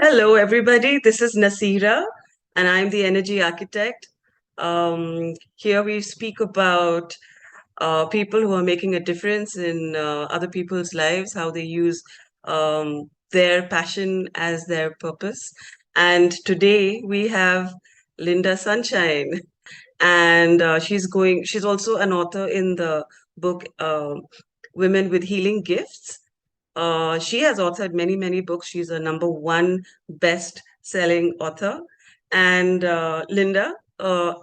Hello, everybody. This is Nasira, and I'm the energy architect. Here we speak about people who are making a difference in other people's lives, how they use their passion as their purpose. And today we have Linda Sunshine, and she's also an author in the book Women with Healing Gifts. She has authored many, many books. She's a number one best-selling author. And Linda,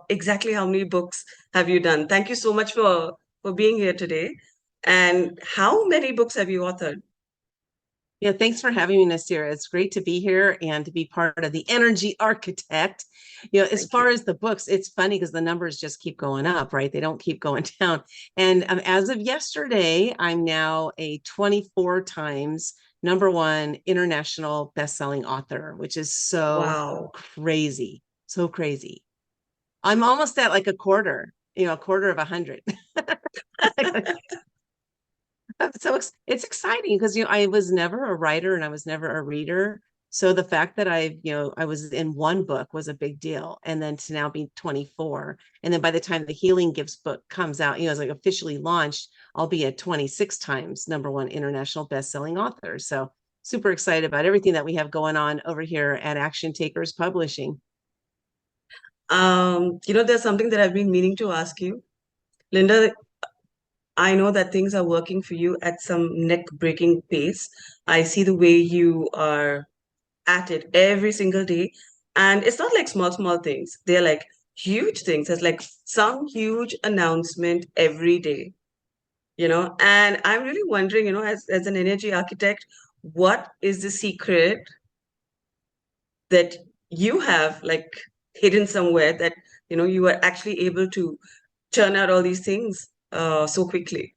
exactly how many books have you done? Thank you so much for being here today. And how many books have you authored? Yeah, thanks for having me, Nasira. It's great to be here and to be part of the Energy Architect. As Thank you. far as the books, it's funny because the numbers just keep going up, right? They don't keep going down. And as of yesterday, I'm now a 24 times number one international best-selling author, which is so Wow. crazy, so crazy. I'm almost at like a quarter, a quarter of 100. So it's exciting because I was never a writer and I was never a reader. So the fact that I was in one book was a big deal. And then to now be 24. And then by the time the Healing Gifts book comes out, it's like officially launched, I'll be at 26 times number one international best-selling author. So super excited about everything that we have going on over here at Action Takers Publishing. There's something that I've been meaning to ask you. Linda, I know that things are working for you at some neck-breaking pace. I see the way you are at it every single day. And it's not like small, small things. They're like huge things. It's like some huge announcement every day, And I'm really wondering, as an energy architect, what is the secret that you have like hidden somewhere that, you are actually able to churn out all these things so quickly?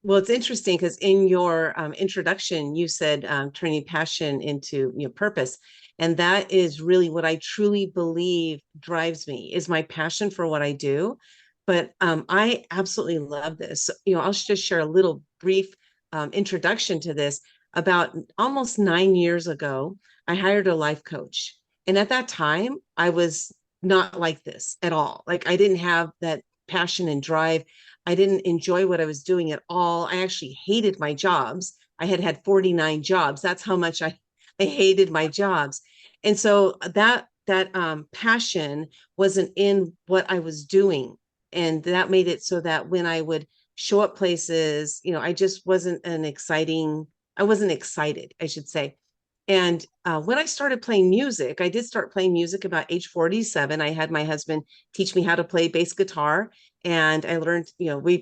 Well, it's interesting because in your introduction, you said turning passion into purpose. And that is really what I truly believe drives me is my passion for what I do. But I absolutely love this. I'll just share a little brief introduction to this. About almost 9 years ago, I hired a life coach. And at that time, I was not like this at all. Like I didn't have that passion and drive. I didn't enjoy what I was doing at all. I actually hated my jobs. I had 49 jobs. That's how much I hated my jobs. And so that passion wasn't in what I was doing. And that made it so that when I would show up places, I just I wasn't excited, I should say. And when I started playing music, I did start playing music about age 47. I had my husband teach me how to play bass guitar. And I learned,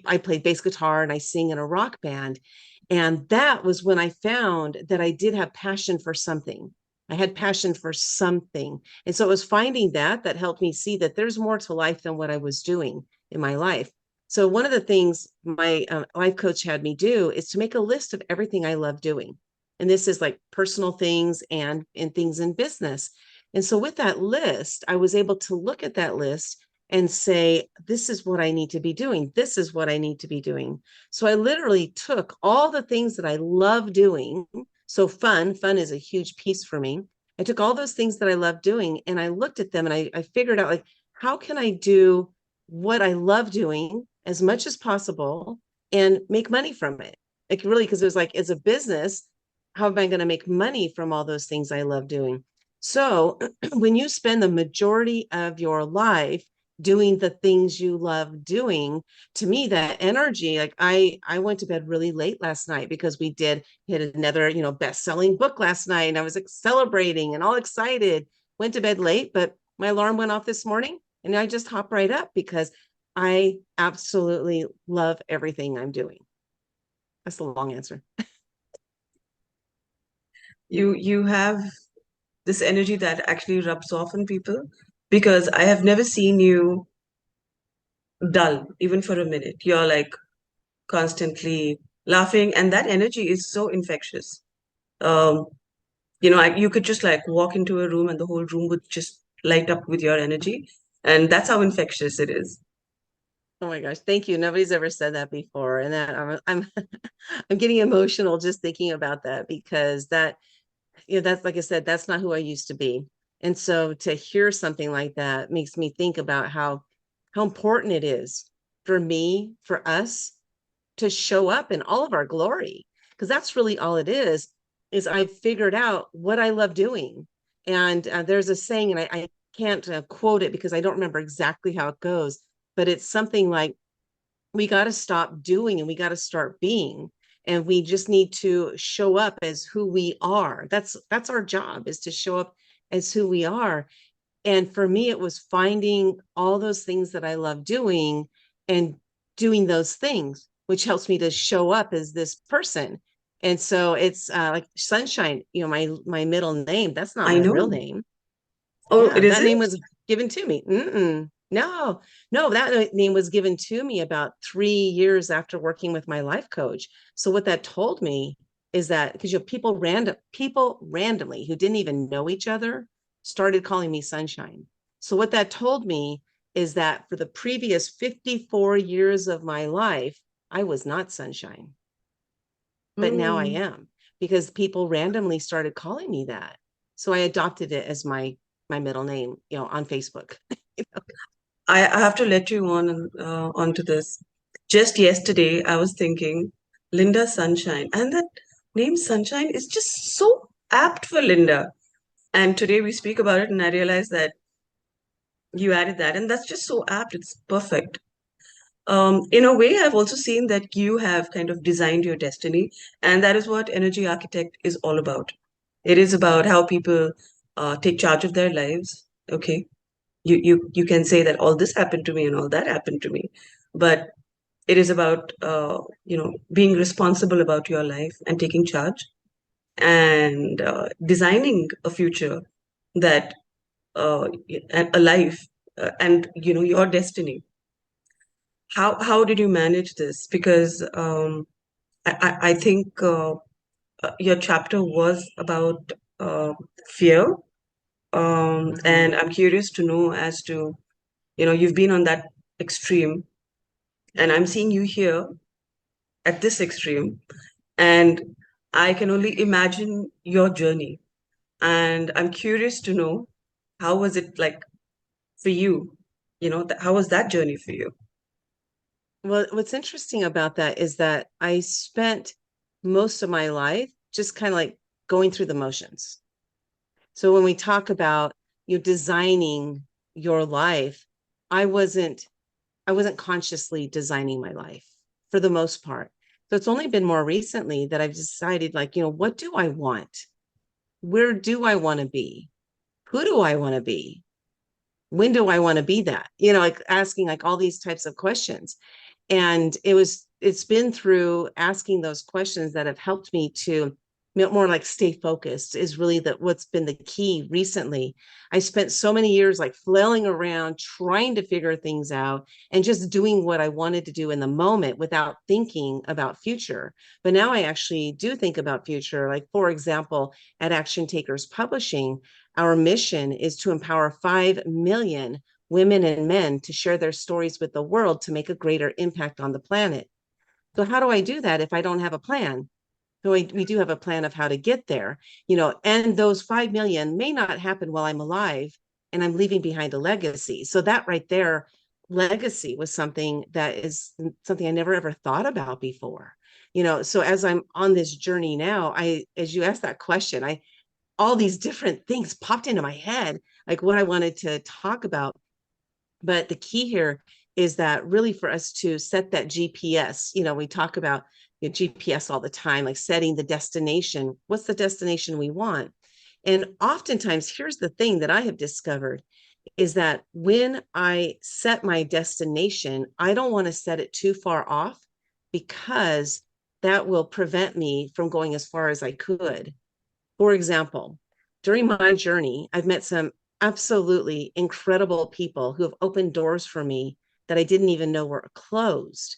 I played bass guitar and I sing in a rock band. And that was when I found that I did have passion for something. I had passion for something. And so it was finding that helped me see that there's more to life than what I was doing in my life. So one of the things my life coach had me do is to make a list of everything I love doing. And this is like personal things and things in business. And so with that list, I was able to look at that list and say, this is what I need to be doing. This is what I need to be doing. So I literally took all the things that I love doing. So fun is a huge piece for me. I took all those things that I love doing and I looked at them and I figured out like, how can I do what I love doing as much as possible and make money from it? Like really, because it was like, as a business, how am I going to make money from all those things I love doing? So when you spend the majority of your life doing the things you love doing, to me that energy, like I went to bed really late last night because we did hit another best-selling book last night and I was like celebrating and all excited. Went to bed late, but my alarm went off this morning and I just hop right up because I absolutely love everything I'm doing. That's the long answer. You have this energy that actually rubs off on people because I have never seen you dull, even for a minute. You're like constantly laughing, and that energy is so infectious. Um, you could just like walk into a room and the whole room would just light up with your energy. And that's how infectious it is. Oh my gosh, thank you. Nobody's ever said that before. And that I'm I'm getting emotional just thinking about that because that's like I said, that's not who I used to be. And so to hear something like that makes me think about how important it is for me, for us to show up in all of our glory. Because that's really all it is I figured out what I love doing. And there's a saying, and I can't quote it because I don't remember exactly how it goes, but it's something like, we got to stop doing and we got to start being, and we just need to show up as who we are. That's our job, is to show up as who we are. And for me, it was finding all those things that I love doing and doing those things, which helps me to show up as this person. And so it's like Sunshine, my middle name, that's not I my real know. name. Oh, Yeah, it that name isn't? was given to me. No, no, that name was given to me about 3 years after working with my life coach. So what that told me is that, because people randomly who didn't even know each other started calling me Sunshine. So what that told me is that for the previous 54 years of my life, I was not Sunshine, but now I Mm. am, because people randomly started calling me that. So I adopted it as my middle name, on Facebook. I have to let you on onto this. Just yesterday, I was thinking Linda Sunshine, and that name Sunshine is just so apt for Linda. And today we speak about it, and I realized that you added that, and that's just so apt. It's perfect. In a way, I've also seen that you have kind of designed your destiny, and that is what Energy Architect is all about. It is about how people take charge of their lives. Okay, you can say that all this happened to me and all that happened to me, but it is about being responsible about your life and taking charge and designing a future that a life and your destiny. How did you manage this? Because I think your chapter was about fear, and I'm curious to know as to you've been on that extreme, and I'm seeing you here at this extreme, and I can only imagine your journey, and I'm curious to know how was it like for you? How was that journey for you? Well, what's interesting about that is that I spent most of my life just kind of like going through the motions. So when we talk about you designing your life, I wasn't I wasn't consciously designing my life for the most part. So it's only been more recently that I've decided, like, what do I want? Where do I want to be? Who do I want to be? When do I want to be that? Like asking like all these types of questions. And it's been through asking those questions that have helped me to more like stay focused, is really what's been the key recently. I spent so many years like flailing around trying to figure things out and just doing what I wanted to do in the moment without thinking about future. But now I actually do think about future. Like, for example, at Action Takers Publishing, our mission is to empower 5 million women and men to share their stories with the world to make a greater impact on the planet. So how do I do that if I don't have a plan? So we do have a plan of how to get there, and those 5 million may not happen while I'm alive and I'm leaving behind a legacy. So that right there, legacy was something that is something I never ever thought about before. So as I'm on this journey now, as you asked that question, all these different things popped into my head, like what I wanted to talk about. But the key here is that really for us to set that GPS, we talk about GPS all the time, like setting the destination. What's the destination we want? And oftentimes, here's the thing that I have discovered is that when I set my destination, I don't want to set it too far off, because that will prevent me from going as far as I could. For example, during my journey, I've met some absolutely incredible people who have opened doors for me that I didn't even know were closed.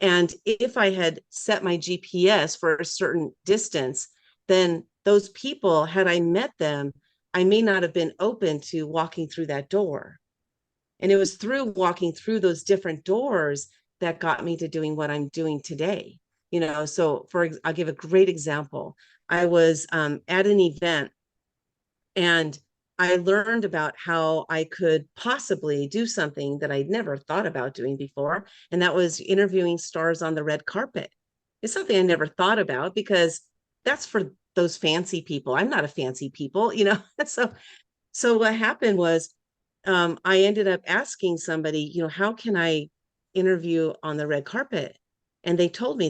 And if I had set my GPS for a certain distance, then those people, had I met them, I may not have been open to walking through that door. And it was through walking through those different doors that got me to doing what I'm doing today. So I'll give a great example. I was at an event, and I learned about how I could possibly do something that I'd never thought about doing before. And that was interviewing stars on the red carpet. It's something I never thought about because that's for those fancy people. I'm not a fancy people. So what happened was, I ended up asking somebody, how can I interview on the red carpet? And they told me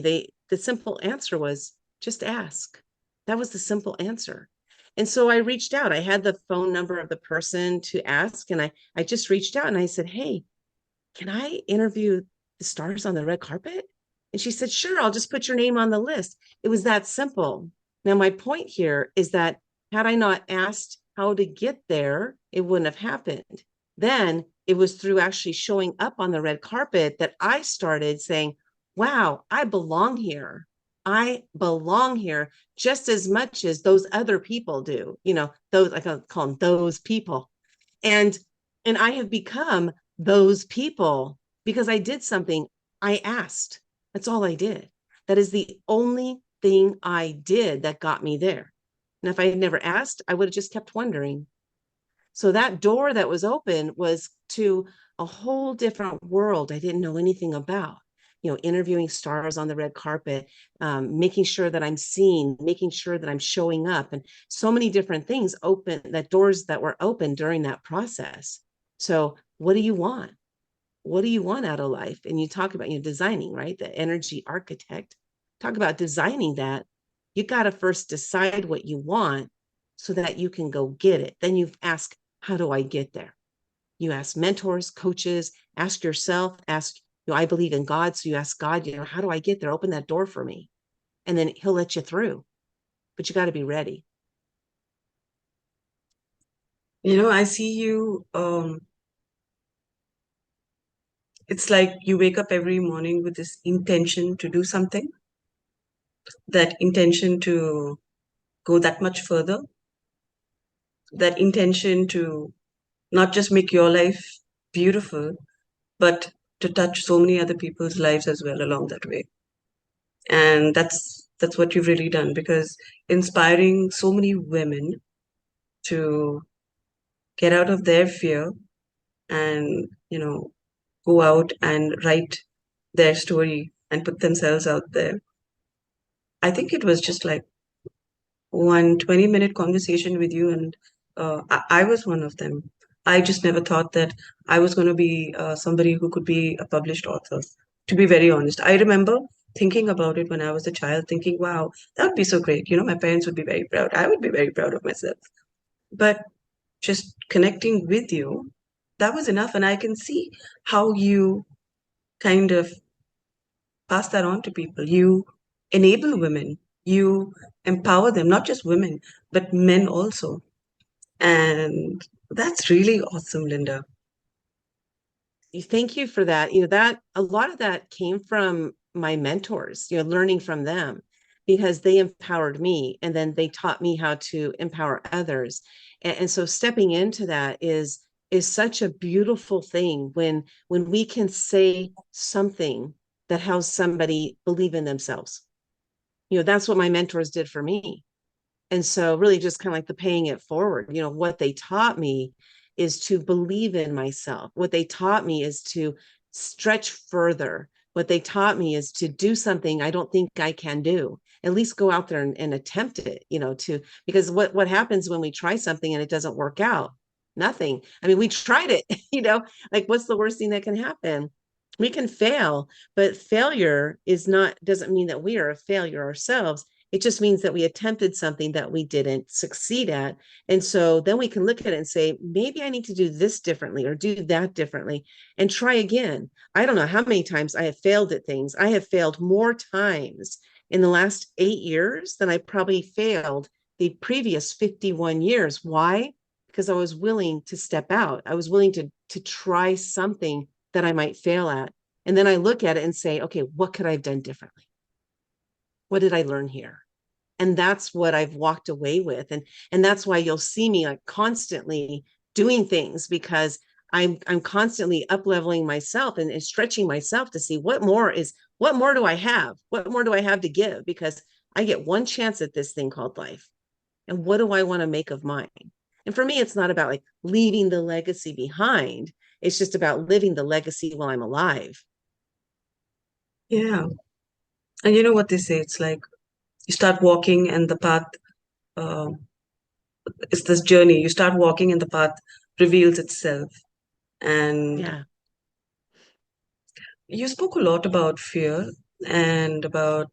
the simple answer was just ask. That was the simple answer. And so I reached out. I had the phone number of the person to ask, and I just reached out and I said, "Hey, can I interview the stars on the red carpet?" And she said, "Sure, I'll just put your name on the list." It was that simple. Now, my point here is that had I not asked how to get there, it wouldn't have happened. Then it was through actually showing up on the red carpet that I started saying, wow, I belong here. I belong here just as much as those other people do. Those, I call them those people. And I have become those people because I did something. I asked. That's all I did. That is the only thing I did that got me there. And if I had never asked, I would have just kept wondering. So that door that was open was to a whole different world I didn't know anything about. Interviewing stars on the red carpet, making sure that I'm seen, making sure that I'm showing up, and so many different things open, that doors that were open during that process. So, what do you want? What do you want out of life? And you talk about, designing, right? The energy architect. Talk about designing that. You got to first decide what you want so that you can go get it. Then you ask, how do I get there? You ask mentors, coaches, ask yourself, I believe in God. So you ask God, how do I get there? Open that door for me. And then he'll let you through. But you got to be ready. I see you. It's like you wake up every morning with this intention to do something, that intention to go that much further, that intention to not just make your life beautiful, but to touch so many other people's lives as well along that way. And that's what you've really done, because inspiring so many women to get out of their fear and, go out and write their story and put themselves out there. I think it was just like one 20-minute conversation with you, and I was one of them. I just never thought that I was going to be somebody who could be a published author, to be very honest. I remember thinking about it when I was a child, thinking, wow, that would be so great. My parents would be very proud. I would be very proud of myself. But just connecting with you, that was enough. And I can see how you kind of pass that on to people. You enable women, you empower them, not just women, but men also. And that's really awesome, Lynda. Thank you for that. That a lot of that came from my mentors, learning from them because they empowered me and then they taught me how to empower others. And so stepping into that is such a beautiful thing when we can say something that helps somebody believe in themselves. That's what my mentors did for me. And so really just kind of like the paying it forward, what they taught me is to believe in myself. What they taught me is to stretch further. What they taught me is to do something I don't think I can do. At least go out there and attempt it, because what happens when we try something and it doesn't work out? Nothing. I mean, we tried it, like what's the worst thing that can happen? We can fail, but failure doesn't mean that we are a failure ourselves. It just means that we attempted something that we didn't succeed at. And so then we can look at it and say, maybe I need to do this differently or do that differently and try again. I don't know how many times I have failed at things. I have failed more times in the last 8 years than I probably failed the previous 51 years. Why? Because I was willing to step out. I was willing to try something that I might fail at. And then I look at it and say, okay, what could I have done differently? What did I learn here? And that's what I've walked away with. And that's why you'll see me like constantly doing things because I'm constantly up leveling myself and stretching myself to see what more do I have? What more do I have to give? Because I get one chance at this thing called life. And what do I want to make of mine? And for me, it's not about like leaving the legacy behind. It's just about living the legacy while I'm alive. Yeah. And you know what they say? It's like you start walking and the path, uh, it's this journey. You start walking and the path reveals itself. And Yeah. you spoke a lot about fear and about,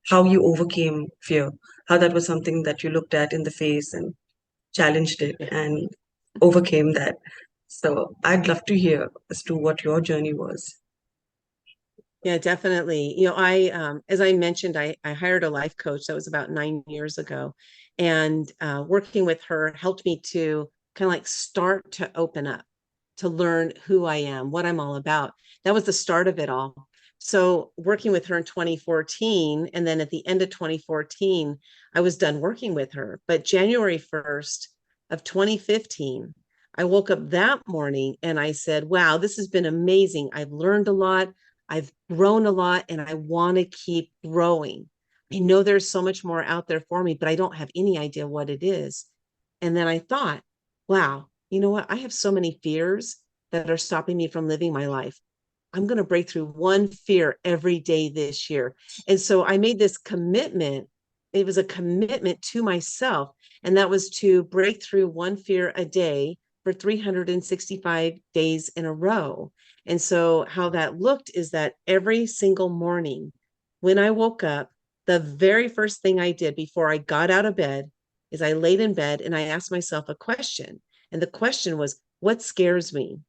how you overcame fear, how that was something that you looked at in the face and challenged it Yeah. and overcame that. So I'd love to hear as to what your journey was. Yeah, definitely. As I mentioned, I hired a life coach. That was about 9 years ago. And working with her helped me to kind of like start to open up, to learn who I am, what I'm all about. That was the start of it all. So working with her in 2014, and then at the end of 2014, I was done working with her. But January 1st of 2015, I woke up that morning and I said, wow, this has been amazing. I've learned a lot. I've grown a lot and I want to keep growing. I know there's so much more out there for me, but I don't have any idea what it is. And then I thought, wow, you know what? I have so many fears that are stopping me from living my life. I'm going to break through one fear every day this year. And so I made this commitment. It was a commitment to myself, and that was to break through one fear a day for 365 days in a row. And so, how that looked is that every single morning when I woke up, the very first thing I did before I got out of bed is I laid in bed and I asked myself a question. And the question was, what scares me?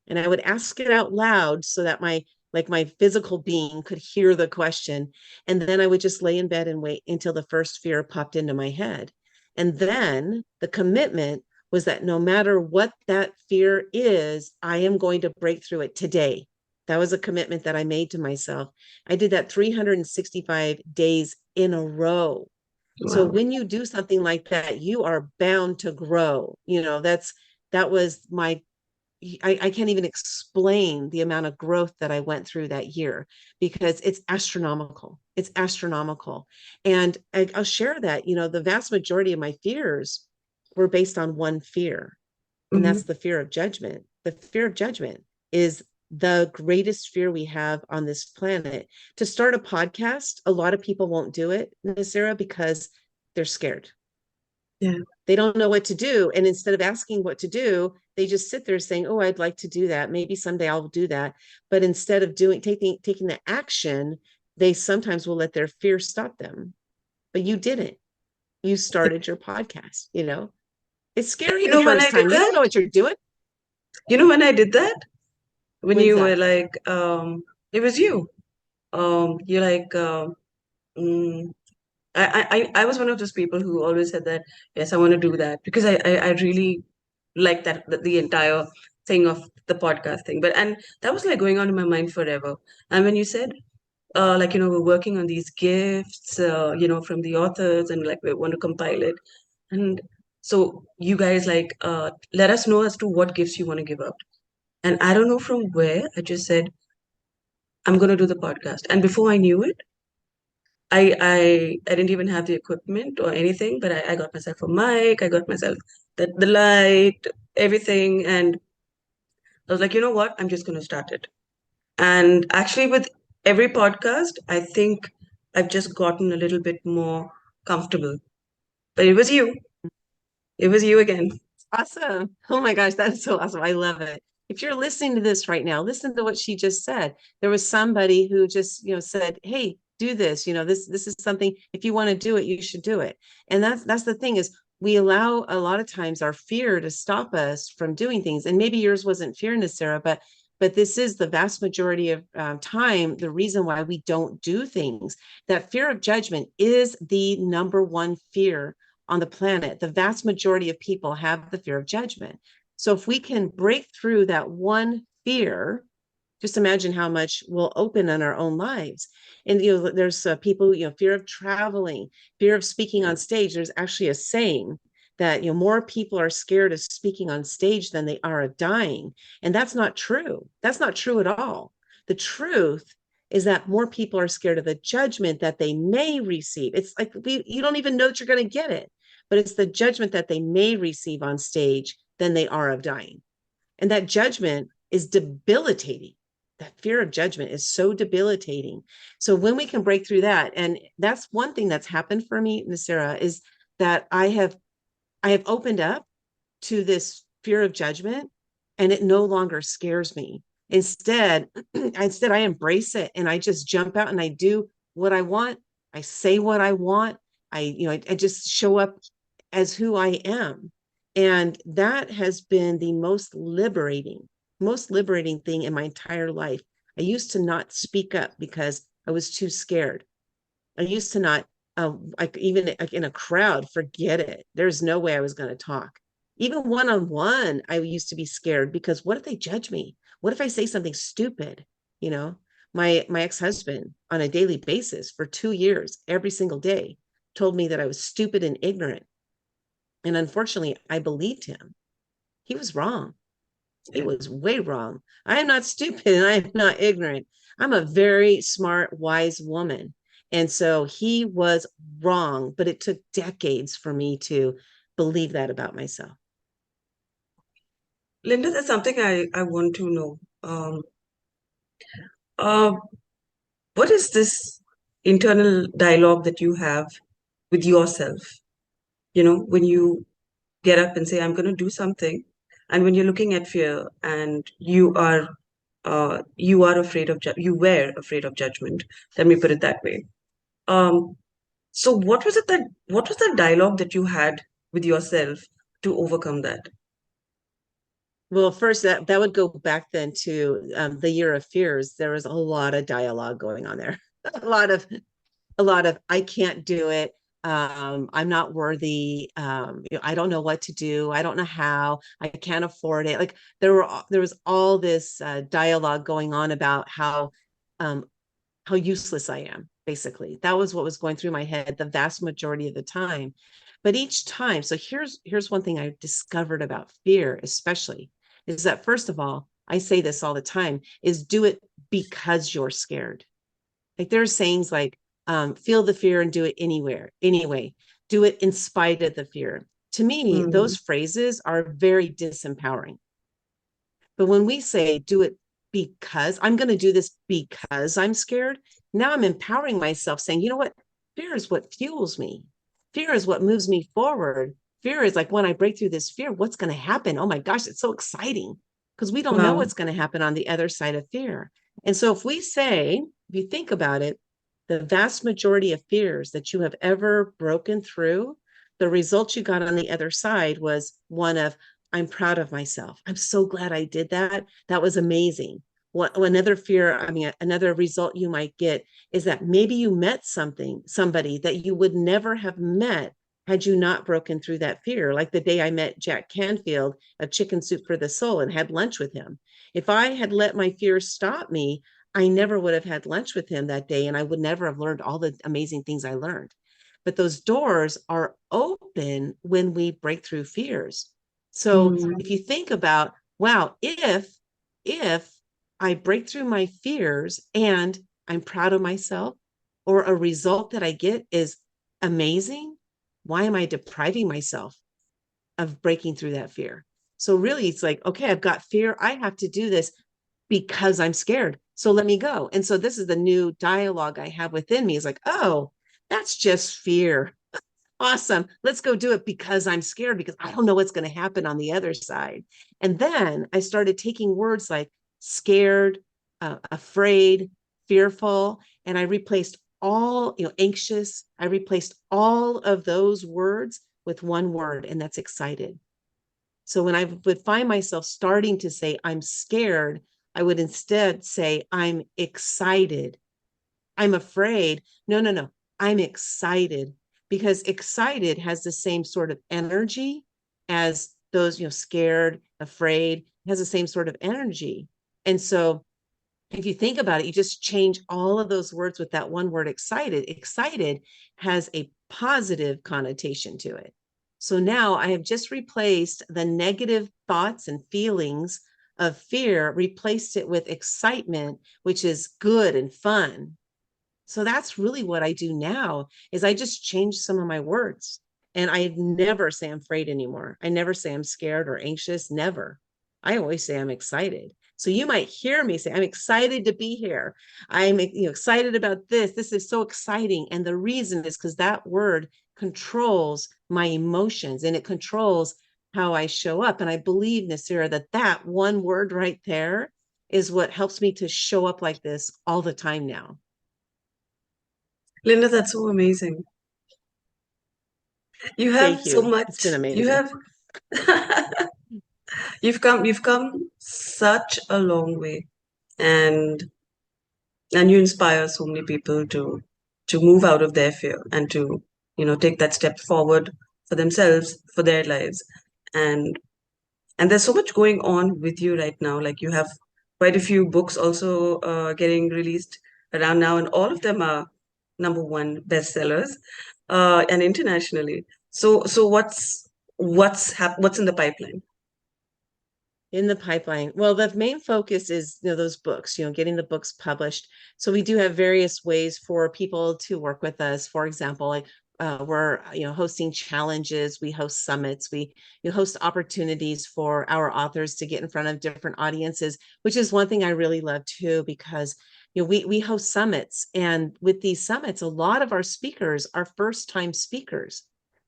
And I would ask it out loud so that my physical being could hear the question. And then I would just lay in bed and wait until the first fear popped into my head. And then the commitment was that no matter what that fear is, I am going to break through it today. That was a commitment that I made to myself. I did that 365 days in a row. So Wow. when you do something like that, you are bound to grow. That was my I can't even explain the amount of growth that I went through that year because it's astronomical. It's astronomical. And I'll share that, the vast majority of my fears were based on one fear, and Hmm. that's the fear of judgment. The fear of judgment is the greatest fear we have on this planet. To start a podcast, a lot of people won't do it, Nasira, because they're scared. Yeah. They don't know what to do. And instead of asking what to do, they just sit there saying, oh, I'd like to do that. Maybe someday I'll do that. But instead of taking the action, they sometimes will let their fear stop them. But you didn't. You started your podcast. It's scary You the know when I first did time. You don't that? know what you're doing. You know when I did that? When When's you were that? like, it was you. You're like, mm, I was one of those people who always said that, yes, I want to do that because I really like that, the entire thing of the podcast thing. And that was like going on in my mind forever. And when you said, we're working on these gifts, from the authors and like we want to compile it. And so you guys let us know as to what gifts you want to give out. And I don't know from where, I just said, I'm going to do the podcast. And before I knew it, I didn't even have the equipment or anything, but I got myself a mic, I got myself the light, everything. And I was like, you know what? I'm just going to start it. And actually, with every podcast, I think I've just gotten a little bit more comfortable. But it was you. It was you again. Awesome. Oh my gosh, that is so awesome. I love it. If you're listening to this right now, listen to what she just said. There was somebody who just, said, "Hey, do this. This is something, if you want to do it, you should do it." And that's the thing is we allow a lot of times our fear to stop us from doing things. And maybe yours wasn't fear, Sarah, but this is the vast majority of time the reason why we don't do things. That fear of judgment is the number one fear on the planet. The vast majority of people have the fear of judgment. So if we can break through that one fear, just imagine how much will open in our own lives. And there's people, fear of traveling, fear of speaking on stage. There's actually a saying that more people are scared of speaking on stage than they are of dying, and that's not true. That's not true at all. The truth is that more people are scared of the judgment that they may receive. It's like you don't even know that you're going to get it, but it's the judgment that they may receive on stage than they are of dying. And that judgment is debilitating. That fear of judgment is so debilitating. So when we can break through that, and that's one thing that's happened for me, Nasira, is that I have opened up to this fear of judgment, and it no longer scares me. Instead I embrace it, and I just jump out and I do what I want. I say what I want. I just show up as who I am. And that has been the most liberating thing in my entire life. I used to not speak up because I was too scared. I used to not, like even like in a crowd, forget it. There's no way I was going to talk. Even one on one, I used to be scared because what if they judge me? What if I say something stupid? You know, my ex husband on a daily basis for 2 years, every single day, told me that I was stupid and ignorant. And unfortunately, I believed him. He was wrong. He Yeah. was way wrong. I am not stupid and I am not ignorant. I'm a very smart, wise woman. And so he was wrong, but it took decades for me to believe that about myself. Linda, there's something I want to know. Uh, what is this internal dialogue that you have with yourself? You know, when you get up and say, I'm going to do something, and when you're looking at fear and you are afraid of, you were afraid of judgment. Let me put it that way. Um, so what was the dialogue that you had with yourself to overcome that? Well, first, that would go back then to the year of fears. There was a lot of dialogue going on there. a lot of I can't do it. I'm not worthy. I don't know what to do. I don't know how. I can't afford it. Like there was all this dialogue going on about um, how useless I am. Basically, that was what was going through my head the vast majority of the time. But each time, so here's one thing I discovered about fear, especially, is that first of all, I say this all the time: is do it because you're scared. Like there's sayings like, feel the fear and do it anyway. Do it in spite of the fear. To me, Mm, those phrases are very disempowering. But when we say do it because I'm going to do this because I'm scared, now I'm empowering myself saying, you know what? Fear is what fuels me. Fear is what moves me forward. Fear is like when I break through this fear, what's going to happen? Oh my gosh, it's so exciting because we don't know wow. what's going to happen on the other side of fear. And so if we say, if you think about it, the vast majority of fears that you have ever broken through, the result you got on the other side was one of, I'm proud of myself. I'm so glad I did that. That was amazing. What another fear, I mean, another result you might get is that maybe you met somebody that you would never have met had you not broken through that fear. Like the day I met Jack Canfield of Chicken Soup for the Soul and had lunch with him. If I had let my fears stop me, I never would have had lunch with him that day and I would never have learned all the amazing things I learned. But those doors are open when we break through fears. So Mm, if you think about, wow, if I break through my fears and I'm proud of myself, or a result that I get is amazing, why am I depriving myself of breaking through that fear? So really it's like, okay, I've got fear. I have to do this because I'm scared. So let me go. And so this is the new dialogue I have within me is like, oh, that's just fear. Awesome. Let's go do it because I'm scared because I don't know what's going to happen on the other side. And then I started taking words like scared, afraid, fearful, and I replaced all, anxious. I replaced all of those words with one word, and that's excited. So when I would find myself starting to say, I'm scared, I would instead say, I'm excited. I'm afraid. No, no, no. I'm excited because excited has the same sort of energy as those, scared, afraid, has the same sort of energy. And so if you think about it, you just change all of those words with that one word excited. Excited has a positive connotation to it. So now I have just replaced the negative thoughts and feelings of fear, replaced it with excitement, which is good and fun. So that's really what I do now is I just change some of my words. And I never say I'm afraid anymore. I never say I'm scared or anxious. Never. I always say I'm excited. So you might hear me say, I'm excited to be here. I'm excited about this. This is so exciting. And the reason is because that word controls my emotions and it controls how I show up. And I believe, Nasira, that that one word right there is what helps me to show up like this all the time now. Linda, that's so amazing. You have Thank so you. It's been much. You amazing. have you've come such a long way, and you inspire so many people to move out of their fear and to, take that step forward for themselves, for their lives. And there's so much going on with you right now. Like you have quite a few books also getting released around now, and all of them are number one bestsellers, and internationally. So what's in the pipeline? In the pipeline. Well, the main focus is those books, getting the books published. So we do have various ways for people to work with us. For example, like we're hosting challenges, we host summits, we host opportunities for our authors to get in front of different audiences, which is one thing I really love too, because we host summits, and with these summits, a lot of our speakers are first time speakers.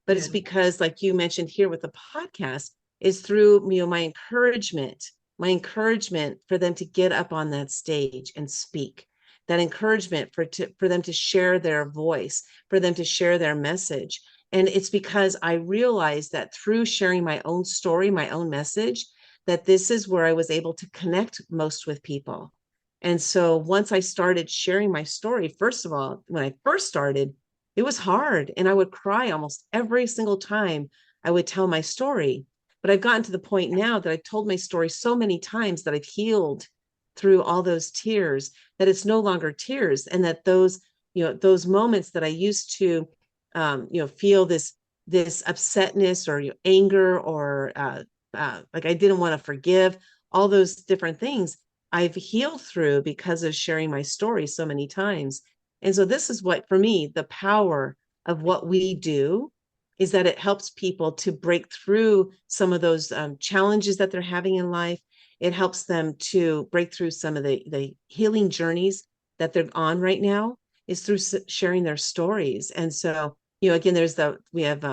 But Yeah. it's because, like you mentioned here with the podcast, is through my encouragement for them to get up on that stage and speak, that encouragement for them to share their voice, for them to share their message. And it's because I realized that through sharing my own story, my own message, that this is where I was able to connect most with people. And so once I started sharing my story, first of all, when I first started, it was hard and I would cry almost every single time I would tell my story. But I've gotten to the point now that I've told my story so many times that I've healed through all those tears, that it's no longer tears, and that those moments that I used to feel this upsetness or anger or like I didn't want to forgive, all those different things I've healed through because of sharing my story so many times. And so this is what, for me, the power of what we do is that it helps people to break through some of those challenges that they're having in life. It helps them to break through some of the healing journeys that they're on right now, is through sharing their stories. And so, again, we have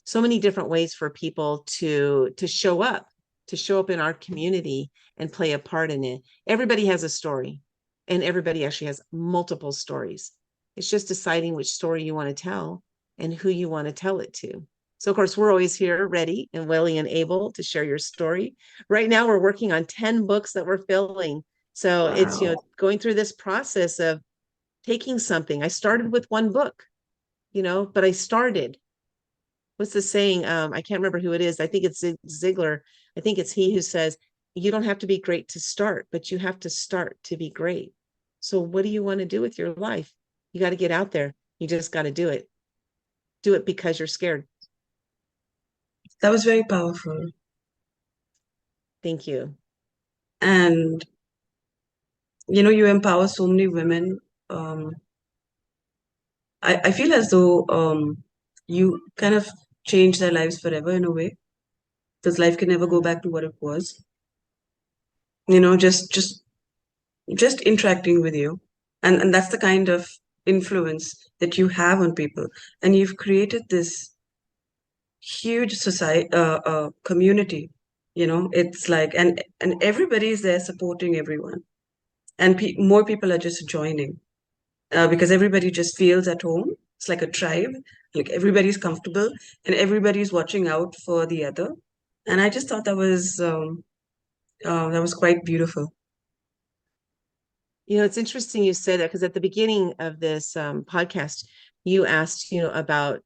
so many different ways for people to show up in our community and play a part in it. Everybody has a story, and everybody actually has multiple stories. It's just deciding which story you want to tell and who you want to tell it to. So, of course, we're always here, ready and willing and able to share your story. Right now, we're working on 10 books that we're filling. So it's, Wow. going through this process of taking something. I started with one book, but I started. What's the saying? I can't remember who it is. I think it's Zig I think it's he who says, you don't have to be great to start, but you have to start to be great. So what do you want to do with your life? You got to get out there. You just got to do it. Do it because you're scared. That was very powerful. Thank you. And you empower so many women. Um, I feel as though you kind of change their lives forever in a way, because life can never go back to what it was. Just interacting with you, and that's the kind of influence that you have on people, and you've created this huge society, community. It's like, and everybody is there supporting everyone, and more people are just joining, because everybody just feels at home. It's like a tribe, like everybody's comfortable and everybody's watching out for the other. And I just thought that was quite beautiful. It's interesting you said that because at the beginning of this podcast, you asked, about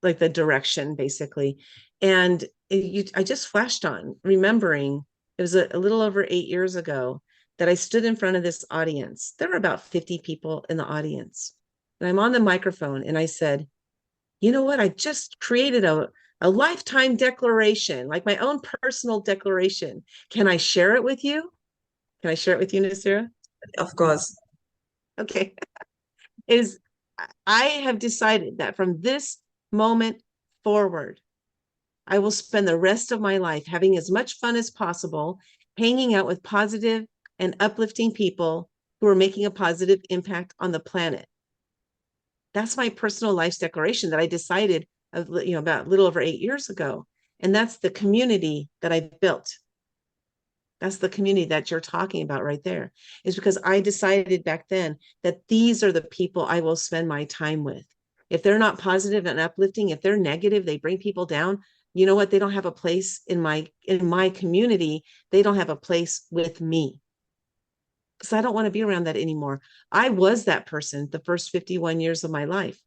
like the direction basically. And I just flashed on remembering it was a little over 8 years ago that I stood in front of this audience. There were about 50 people in the audience. And I'm on the microphone and I said, you know what? I just created a lifetime declaration, like my own personal declaration. Can I share it with you? Can I share it with you, Nasira? Of course. Okay. Is I have decided that from this moment forward, I will spend the rest of my life having as much fun as possible, hanging out with positive and uplifting people who are making a positive impact on the planet. That's my personal life's declaration that I decided about a little over 8 years ago. And that's the community that I built. That's the community that you're talking about right there, is because I decided back then that these are the people I will spend my time with. If they're not positive and uplifting, if they're negative, they bring people down. You know what? They don't have a place in my community. They don't have a place with me because I don't want to be around that anymore. I was that person the first 51 years of my life.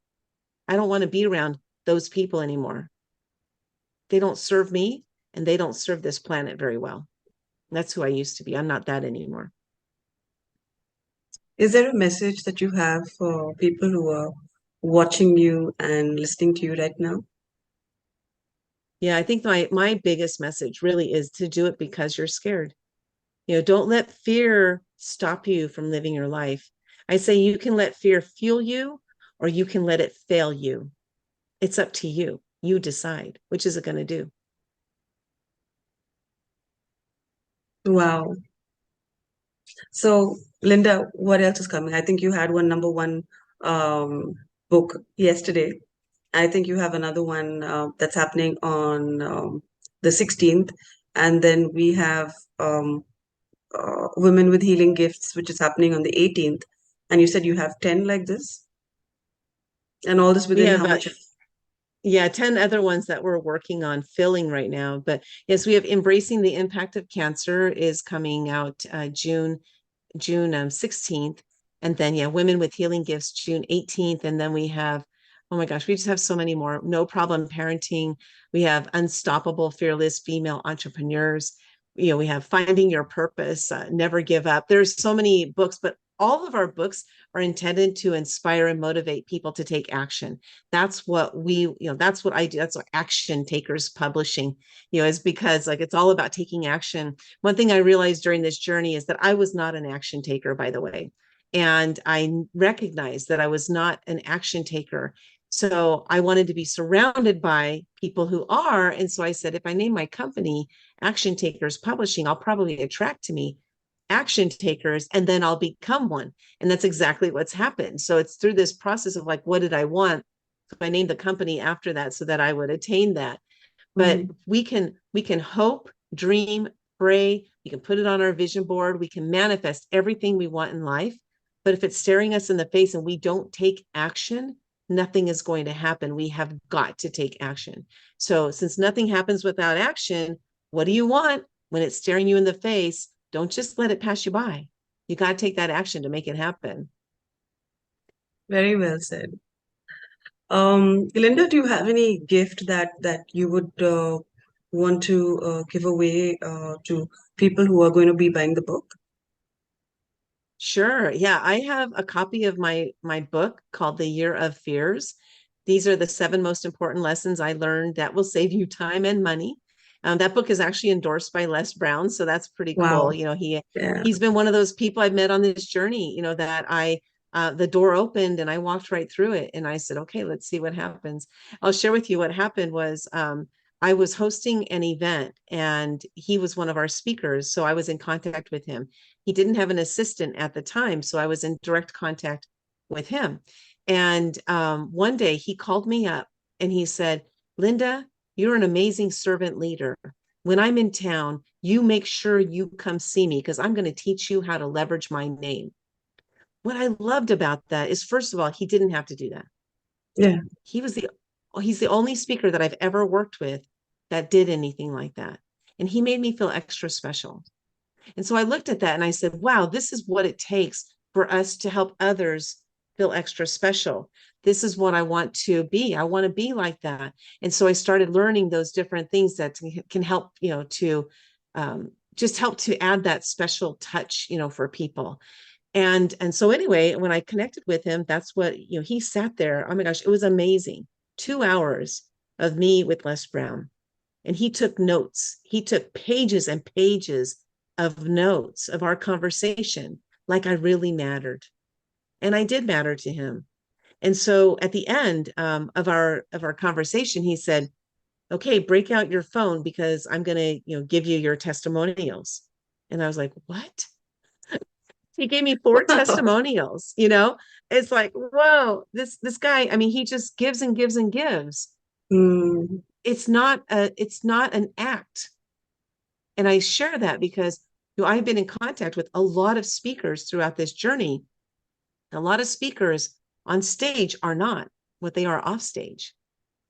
I don't want to be around those people anymore. They don't serve me and they don't serve this planet very well. That's who I used to be. I'm not that anymore. Is there a message that you have for people who are watching you and listening to you right now? Yeah, I think my biggest message really is to do it because you're scared. Don't let fear stop you from living your life. I say you can let fear fuel you or you can let it fail you. It's up to you. You decide which is it going to do. Wow. So, Linda, what else is coming? I think you had one number one um, book yesterday. I think you have another one that's happening on the 16th. And then we have Women with Healing Gifts, which is happening on the 18th. And you said you have 10 like this? And all this We within have how much? yeah, 10 other ones that we're working on filling right now. But yes, we have Embracing the Impact of Cancer is coming out June 16th. And then, yeah, Women with Healing Gifts, June 18th. And then we have, oh my gosh, we just have so many more. No Problem Parenting. We have Unstoppable, Fearless Female Entrepreneurs. We have Finding Your Purpose, Never Give Up. There's so many books, but all of our books are intended to inspire and motivate people to take action. That's what I do. That's what Action Takers Publishing, is because like it's all about taking action. One thing I realized during this journey is that I was not an action taker, by the way. And I recognized that I was not an action taker. So I wanted to be surrounded by people who are. And so I said, if I name my company Action Takers Publishing, I'll probably attract to me action takers and then I'll become one. And that's exactly what's happened. So it's through this process of like, what did I want? So I named the company after that so that I would attain that. But Mhm. we can hope, dream, pray, we can put it on our vision board, we can manifest everything we want in life. But if it's staring us in the face and we don't take action, nothing is going to happen. We have got to take action. So since nothing happens without action, what do you want when it's staring you in the face? Don't just let it pass you by. You got to take that action to make it happen. Very well said. Linda, do you have any gift that you would want to give away to people who are going to be buying the book? Sure. Yeah, I have a copy of my book called The Year of Fears. These are the 7 most important lessons I learned that will save you time and money. That book is actually endorsed by Les Brown, so that's pretty cool. Wow. Yeah. He's been one of those people I've met on this journey. That I the door opened and I walked right through it, and I said, okay, let's see what happens. I'll share with you what happened was I was hosting an event and he was one of our speakers, so I was in contact with him. He didn't have an assistant at the time, so I was in direct contact with him. And one day he called me up and he said, Lynda, you're an amazing servant leader. When I'm in town, you make sure you come see me because I'm going to teach you how to leverage my name. What I loved about that is, first of all, he didn't have to do that. Yeah. He was the He's the only speaker that I've ever worked with that did anything like that. And he made me feel extra special. And so I looked at that and I said, wow, this is what it takes for us to help others feel extra special. This is what I want to be. I want to be like that. And so I started learning those different things that can help, to just help to add that special touch, for people. And so anyway, when I connected with him, that's what, he sat there. Oh my gosh, it was amazing. 2 hours of me with Les Brown. And he took notes. He took pages and pages of notes of our conversation, like I really mattered. And I did matter to him. And so at the end of our conversation, he said, "Okay, break out your phone because I'm going to, give you your testimonials." And I was like, "What?" He gave me four testimonials. It's like, whoa, this guy, I mean, he just gives and gives and gives. Mm, It's not an act. And I share that because I've been in contact with a lot of speakers throughout this journey. A lot of speakers on stage are not what they are off stage.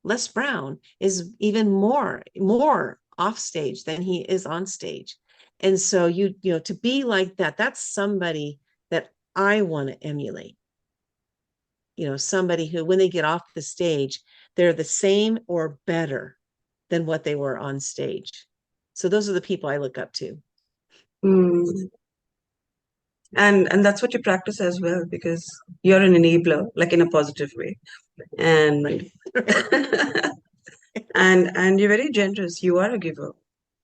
Les Brown is even more off stage than he is on stage. And so to be like that, that's somebody that I want to emulate. Somebody who, when they get off the stage, they're the same or better than what they were on stage. So those are the people I look up to. mm. And that's what you practice as well, because you're an enabler, like in a positive way. And Right. Right. and you're very generous. You are a giver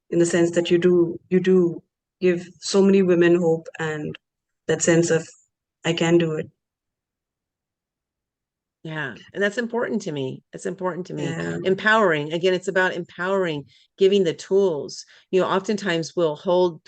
in the sense that you do give so many women hope and that sense of I can do it. Yeah. And that's important to me. It's important to me. Yeah. Empowering. Again, it's about empowering, giving the tools. Oftentimes we'll hold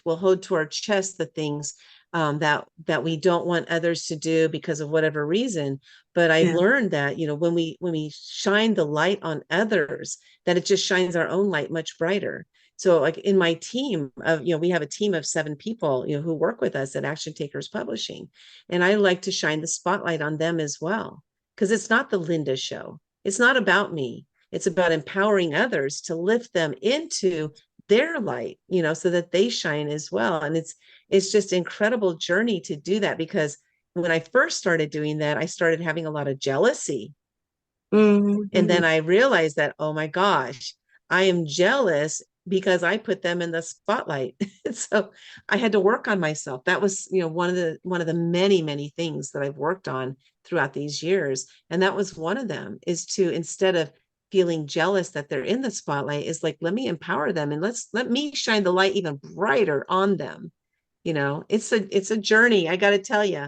to our chest the things that we don't want others to do because of whatever reason. But I've Yeah. learned that, when we shine the light on others, that it just shines our own light much brighter. So like in my team we have a team of 7 people, who work with us at Action Takers Publishing. And I like to shine the spotlight on them as well, because it's not the Lynda show. It's not about me. It's about empowering others to lift them into their light, so that they shine as well. And it's just incredible journey to do that, because when I first started doing that, I started having a lot of jealousy. And Mm-hmm. then I realized that, oh my gosh, I am jealous because I put them in the spotlight. So I had to work on myself. That was, one of the many, many things that I've worked on throughout these years. And that was one of them, is to, instead of feeling jealous that they're in the spotlight, is like, let me empower them and let me shine the light even brighter on them. It's a journey. I got to tell you,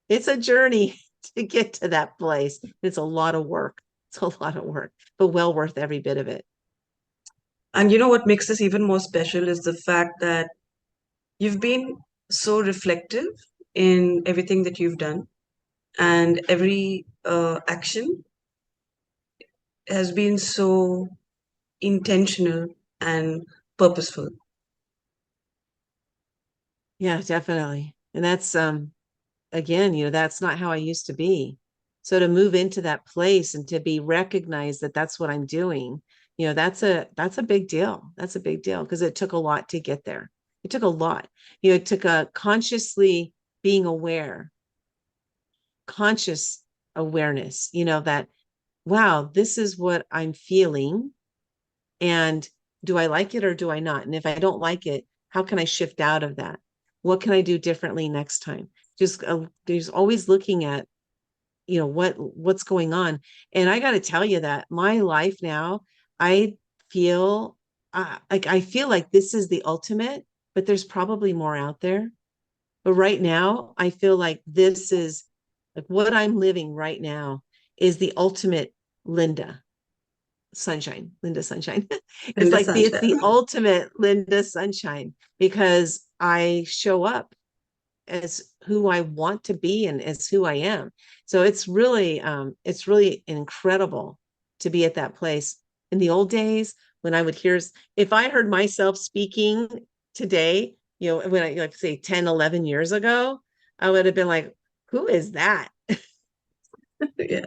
it's a journey to get to that place. It's a lot of work. It's a lot of work, but well worth every bit of it. And you know what makes this even more special is the fact that you've been so reflective in everything that you've done, and every action has been so intentional and purposeful. Yeah, definitely. And that's again, that's not how I used to be. So to move into that place and to be recognized that that's what I'm doing, that's a big deal. That's a big deal, because it took a lot to get there. It took a lot. It took a consciously being aware, conscious awareness, that, wow, this is what I'm feeling. And do I like it or do I not? And if I don't like it, how can I shift out of that? What can I do differently next time? Just there's always looking at, what's going on. And I got to tell you that my life now, I feel I feel like this is the ultimate, but there's probably more out there. But right now, I feel like this is, like, what I'm living right now is the ultimate Lynda Sunshine, Lynda Sunshine. In the It's sunshine. the ultimate Lynda Sunshine, because I show up as who I want to be and as who I am. So it's really incredible to be at that place. In the old days, when I would hear, if I heard myself speaking today, when I, like, say 10, 11 years ago, I would have been like, who is that? Yeah.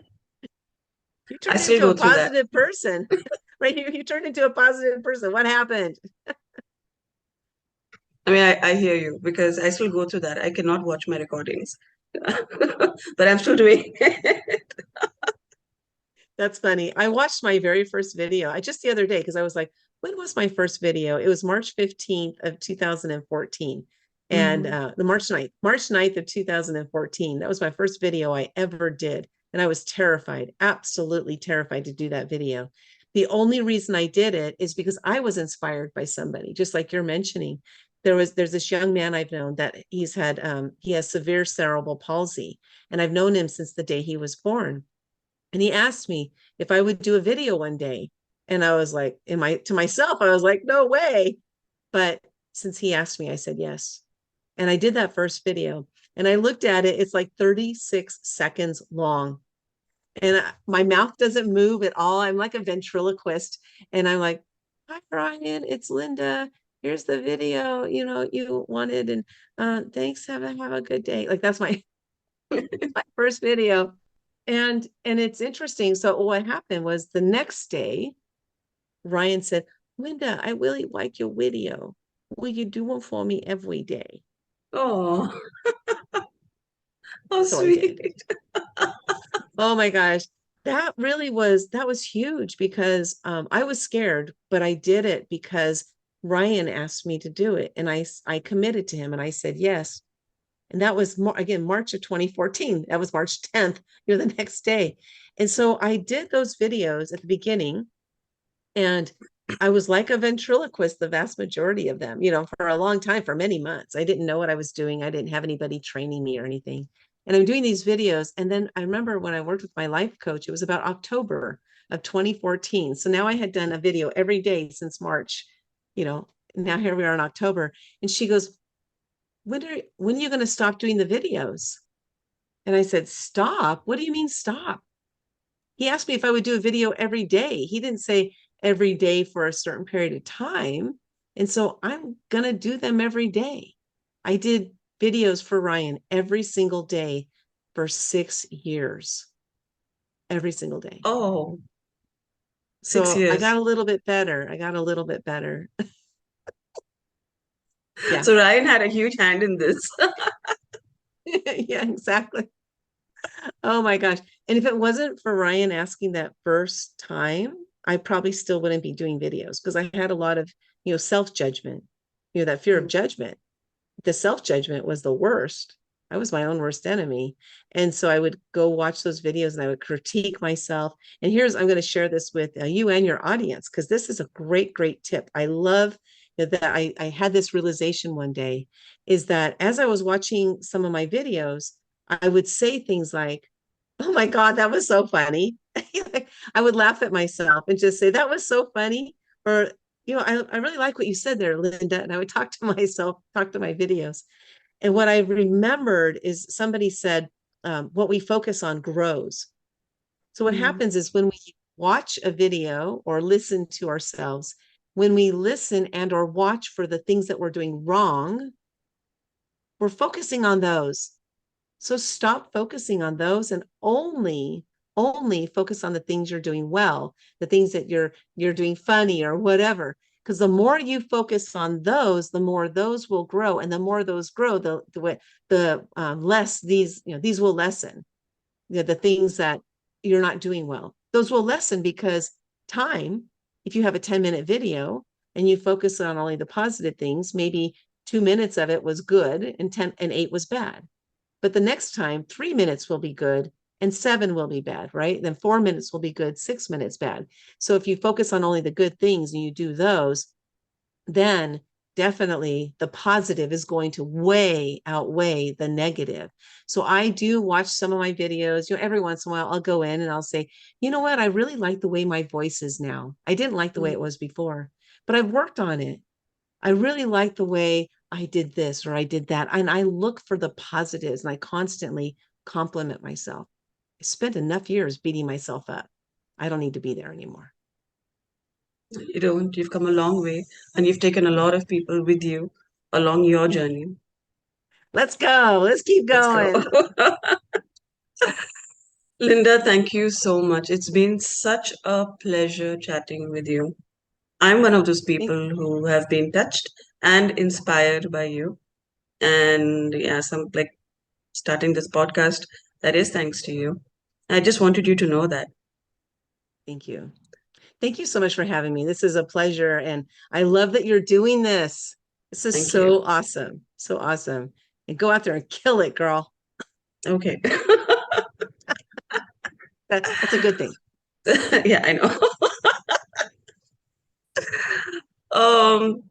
You I turned still into a go through that. positive person, right? You turned into a positive person. What happened? I mean, I hear you because I still go through that. I cannot watch my recordings, but I'm still doing it. That's funny. I watched my very first video. I just the other day, because I was like, when was my first video? It was March 15th of 2014. And Mhm. the March 9th of 2014. That was my first video I ever did. And I was terrified, absolutely terrified to do that video. The only reason I did it is because I was inspired by somebody, just like you're mentioning. There's this young man I've known that he has severe cerebral palsy, and I've known him since the day he was born. And he asked me if I would do a video one day. And I was like, to myself, I was like, no way. But since he asked me, I said yes. And I did that first video and I looked at it. It's like 36 seconds long. And my mouth doesn't move at all. I'm like a ventriloquist. And I'm like, hi, Brian, it's Lynda. Here's the video, you wanted. And thanks. Have a good day. Like that's my first video. And it's interesting. So what happened was the next day, Ryan said, Lynda, I really like your video. Will you do one for me every day? Oh, how So I did. sweet. Oh my gosh. That was huge because I was scared, but I did it because Ryan asked me to do it. And I committed to him and I said yes. And that was again March of 2014. That was March 10th, the next day. And so I did those videos at the beginning, and I was like a ventriloquist the vast majority of them, for a long time, for many months. I didn't know what I was doing. I didn't have anybody training me or anything. And I'm doing these videos. And then I remember when I worked with my life coach, it was about October of 2014. So now I had done a video every day since March, now here we are in October. And she goes, when are you going to stop doing the videos? And I said, stop? What do you mean stop? He asked me if I would do a video every day. He didn't say every day for a certain period of time. And so I'm going to do them every day. I did videos for Ryan every single day for 6 years, every single day. Oh, six So I years. got a little bit better. I got a little bit better. Yeah. So Ryan had a huge hand in this. Yeah, exactly. Oh my gosh. And if it wasn't for Ryan asking that first time, I probably still wouldn't be doing videos because I had a lot of, self-judgment, that fear of judgment. The self-judgment was the worst. I was my own worst enemy. And so I would go watch those videos and I would critique myself. And I'm going to share this with you and your audience because this is a great, great tip. I love that I had this realization one day is that as I was watching some of my videos, I would say things like, oh my God, that was so funny. I would laugh at myself and just say, that was so funny. Or, I really like what you said there, Lynda. And I would talk to myself, talk to my videos. And what I remembered is somebody said, what we focus on grows. So what Mm. happens is when we watch a video or listen to ourselves, when we listen and or watch for the things that we're doing wrong, we're focusing on those. So stop focusing on those and only focus on the things you're doing well, the things that you're doing funny or whatever. Because the more you focus on those, the more those will grow, and the more those grow, the less these will lessen. The things that you're not doing well, those will lessen because time. If you have a 10-minute video and you focus on only the positive things, maybe 2 minutes of it was good and 8 was bad. But the next time, 3 minutes will be good and 7 will be bad, right? Then 4 minutes will be good, 6 minutes bad. So if you focus on only the good things and you do those, then definitely the positive is going to way outweigh the negative. So I do watch some of my videos, every once in a while I'll go in and I'll say, you know what? I really like the way my voice is now. I didn't like the way it was before, but I've worked on it. I really like the way I did this or I did that. And I look for the positives and I constantly compliment myself. I spent enough years beating myself up. I don't need to be there anymore. You don't. You've come a long way and you've taken a lot of people with you along your journey. Let's go. Let's keep Let's go. going. Lynda, thank you so much. It's been such a pleasure chatting with you. I'm one of those Thank, people who have been touched and inspired by you. And yeah, some like starting this podcast, that is thanks to you. I just wanted you to know that. thank you. Thank you so much for having me. This is a pleasure. And I love that you're doing this. This is Thank you. so awesome. So awesome. And go out there and kill it, girl. Okay. That's a good thing. Yeah, I know. Um,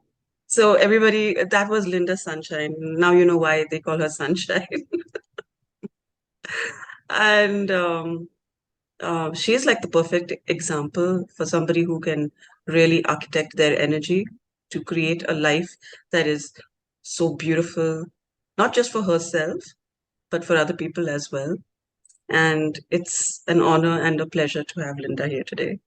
so everybody, that was Linda Sunshine. Now you know why they call her Sunshine. And she is like the perfect example for somebody who can really architect their energy to create a life that is so beautiful, not just for herself, but for other people as well. And it's an honor and a pleasure to have Linda here today.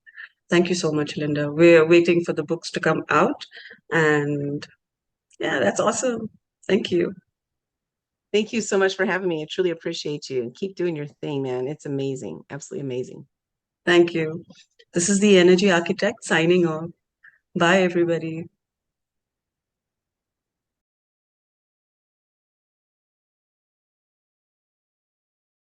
Thank you so much, Linda. We're waiting for the books to come out. And yeah, that's awesome. Thank you. Thank you so much for having me. I truly appreciate you. And keep doing your thing, man. It's amazing. Absolutely amazing. Thank you. This is the Energy Architect signing off. Bye, everybody.